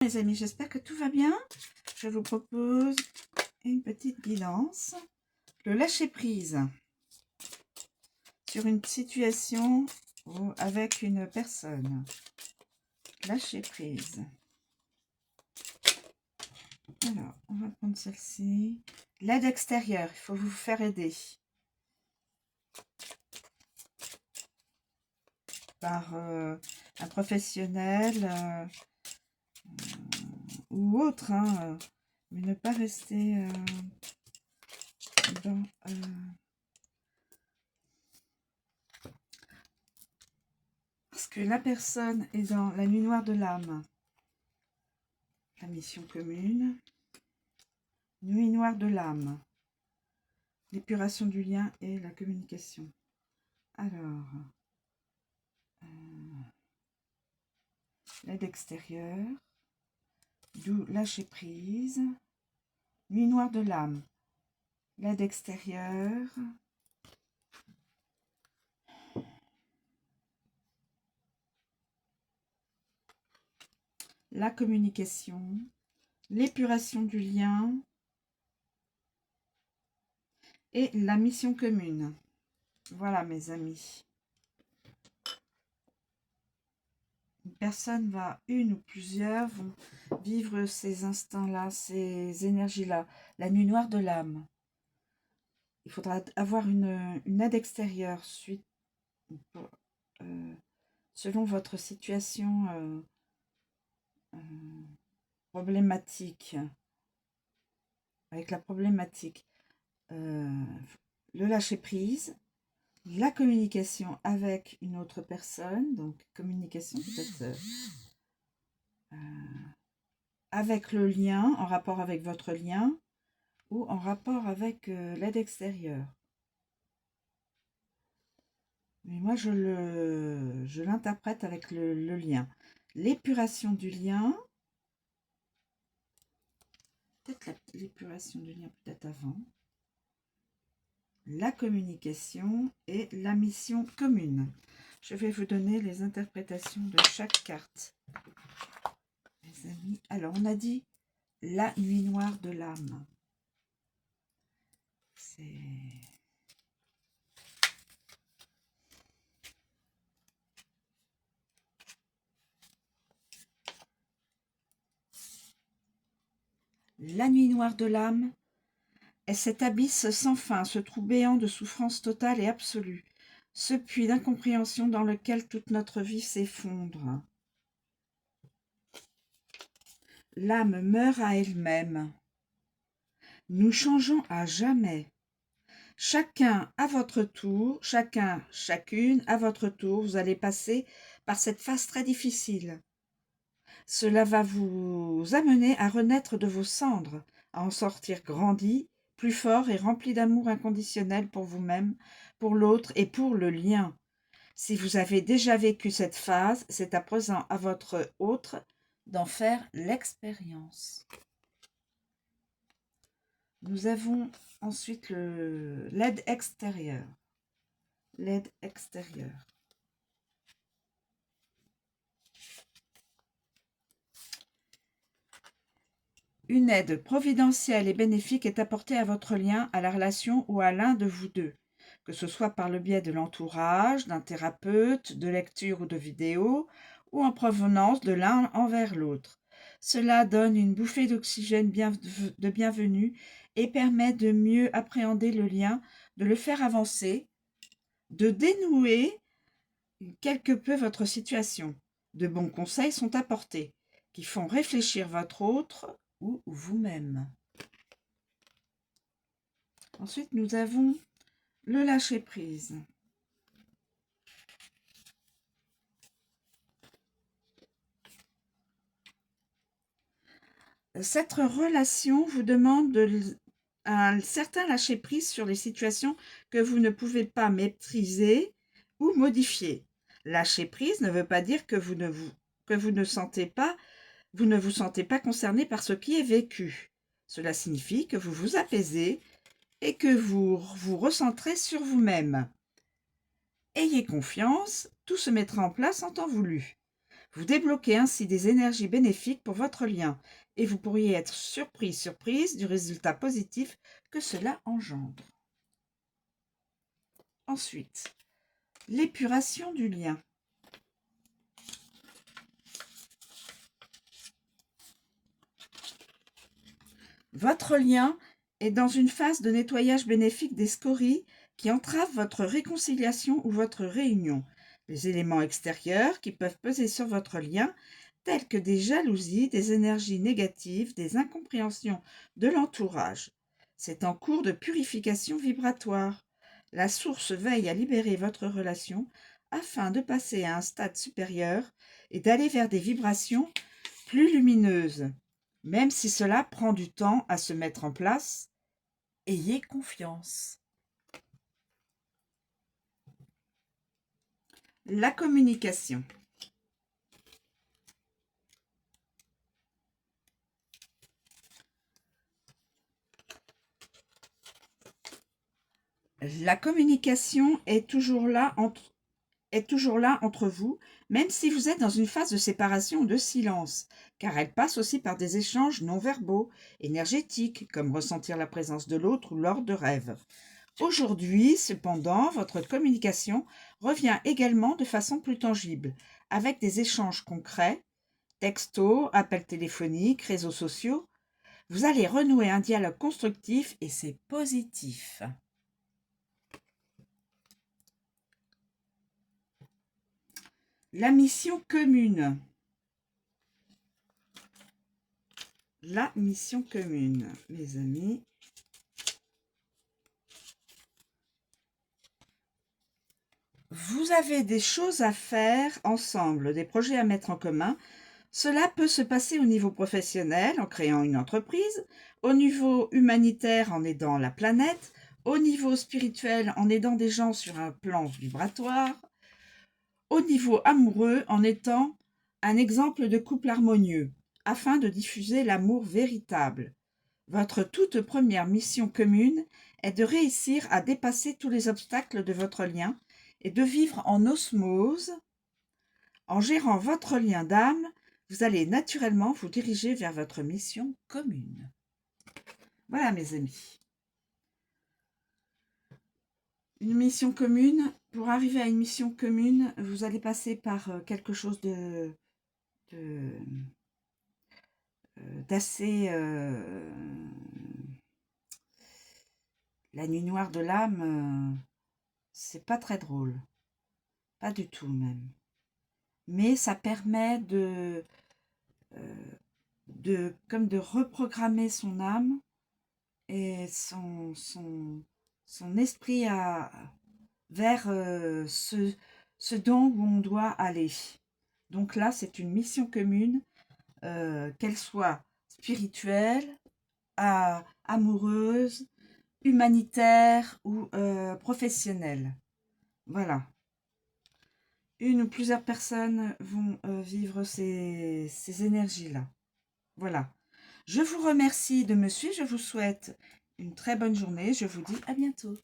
Mes amis, j'espère que tout va bien. Je vous propose une petite guidance. Le lâcher prise sur une situation ou avec une personne. Lâcher prise. Alors, on va prendre celle-ci. L'aide extérieure, il faut vous faire aider par un professionnel ou autre, hein, mais ne pas rester dans... parce que la personne est dans la nuit noire de l'âme, la mission commune, nuit noire de l'âme, l'épuration du lien et la communication. Alors, l'aide extérieure, d'où lâcher prise, nuit noire de l'âme, l'aide extérieure, la communication, l'épuration du lien et la mission commune. Voilà mes amis. Une personne va, une ou plusieurs, vont vivre ces instants-là, ces énergies-là, la nuit noire de l'âme. Il faudra avoir une aide extérieure suite, selon votre situation problématique. Avec la problématique, le lâcher prise, la communication avec une autre personne, donc communication peut-être avec le lien, en rapport avec votre lien, ou en rapport avec l'aide extérieure. Mais moi, je l'interprète avec le lien. L'épuration du lien, peut-être l'épuration du lien peut-être avant, la communication et la mission commune. Je vais vous donner les interprétations de chaque carte, mes amis. Alors, on a dit la nuit noire de l'âme. C'est... La nuit noire de l'âme est cet abysse sans fin, ce trou béant de souffrance totale et absolue, ce puits d'incompréhension dans lequel toute notre vie s'effondre. L'âme meurt à elle-même. Nous changeons à jamais. Chacun à votre tour, chacune à votre tour, vous allez passer par cette phase très difficile. Cela va vous amener à renaître de vos cendres, à en sortir grandi, plus fort et rempli d'amour inconditionnel pour vous-même, pour l'autre et pour le lien. Si vous avez déjà vécu cette phase, c'est à présent à votre autre d'en faire l'expérience. Nous avons ensuite l'aide extérieure. L'aide extérieure. Une aide providentielle et bénéfique est apportée à votre lien, à la relation ou à l'un de vous deux, que ce soit par le biais de l'entourage, d'un thérapeute, de lecture ou de vidéo, ou en provenance de l'un envers l'autre. Cela donne une bouffée d'oxygène de bienvenue et permet de mieux appréhender le lien, de le faire avancer, de dénouer quelque peu votre situation. De bons conseils sont apportés, qui font réfléchir votre autre ou vous-même. Ensuite, nous avons le lâcher-prise. Cette relation vous demande un certain lâcher-prise sur les situations que vous ne pouvez pas maîtriser ou modifier. Lâcher-prise ne veut pas dire que vous ne vous sentez pas concerné par ce qui est vécu. Cela signifie que vous vous apaisez et que vous vous recentrez sur vous-même. Ayez confiance, tout se mettra en place en temps voulu. Vous débloquez ainsi des énergies bénéfiques pour votre lien et vous pourriez être surprise du résultat positif que cela engendre. Ensuite, l'épuration du lien. Votre lien est dans une phase de nettoyage bénéfique des scories qui entravent votre réconciliation ou votre réunion. Les éléments extérieurs qui peuvent peser sur votre lien, tels que des jalousies, des énergies négatives, des incompréhensions de l'entourage. C'est en cours de purification vibratoire. La source veille à libérer votre relation afin de passer à un stade supérieur et d'aller vers des vibrations plus lumineuses. Même si cela prend du temps à se mettre en place, ayez confiance. La communication. La communication est toujours là entre vous, même si vous êtes dans une phase de séparation ou de silence, car elle passe aussi par des échanges non verbaux, énergétiques, comme ressentir la présence de l'autre ou lors de rêves. Aujourd'hui, cependant, votre communication revient également de façon plus tangible, avec des échanges concrets, textos, appels téléphoniques, réseaux sociaux. Vous allez renouer un dialogue constructif et c'est positif. La mission commune. La mission commune, mes amis. Vous avez des choses à faire ensemble, des projets à mettre en commun. Cela peut se passer au niveau professionnel, en créant une entreprise, au niveau humanitaire, en aidant la planète, au niveau spirituel, en aidant des gens sur un plan vibratoire, au niveau amoureux, en étant un exemple de couple harmonieux, afin de diffuser l'amour véritable. Votre toute première mission commune est de réussir à dépasser tous les obstacles de votre lien et de vivre en osmose. En gérant votre lien d'âme, vous allez naturellement vous diriger vers votre mission commune. Voilà mes amis. Une mission commune, pour arriver à une mission commune, vous allez passer par quelque chose d'assez... la nuit noire de l'âme, c'est pas très drôle. Pas du tout même. Mais ça permet comme de reprogrammer son âme et son esprit vers ce dont où on doit aller. Donc là, c'est une mission commune, qu'elle soit spirituelle, amoureuse, humanitaire ou professionnelle. Voilà. Une ou plusieurs personnes vont vivre ces énergies-là. Voilà. Je vous remercie de me suivre. Je vous souhaite une très bonne journée. Je vous dis à bientôt.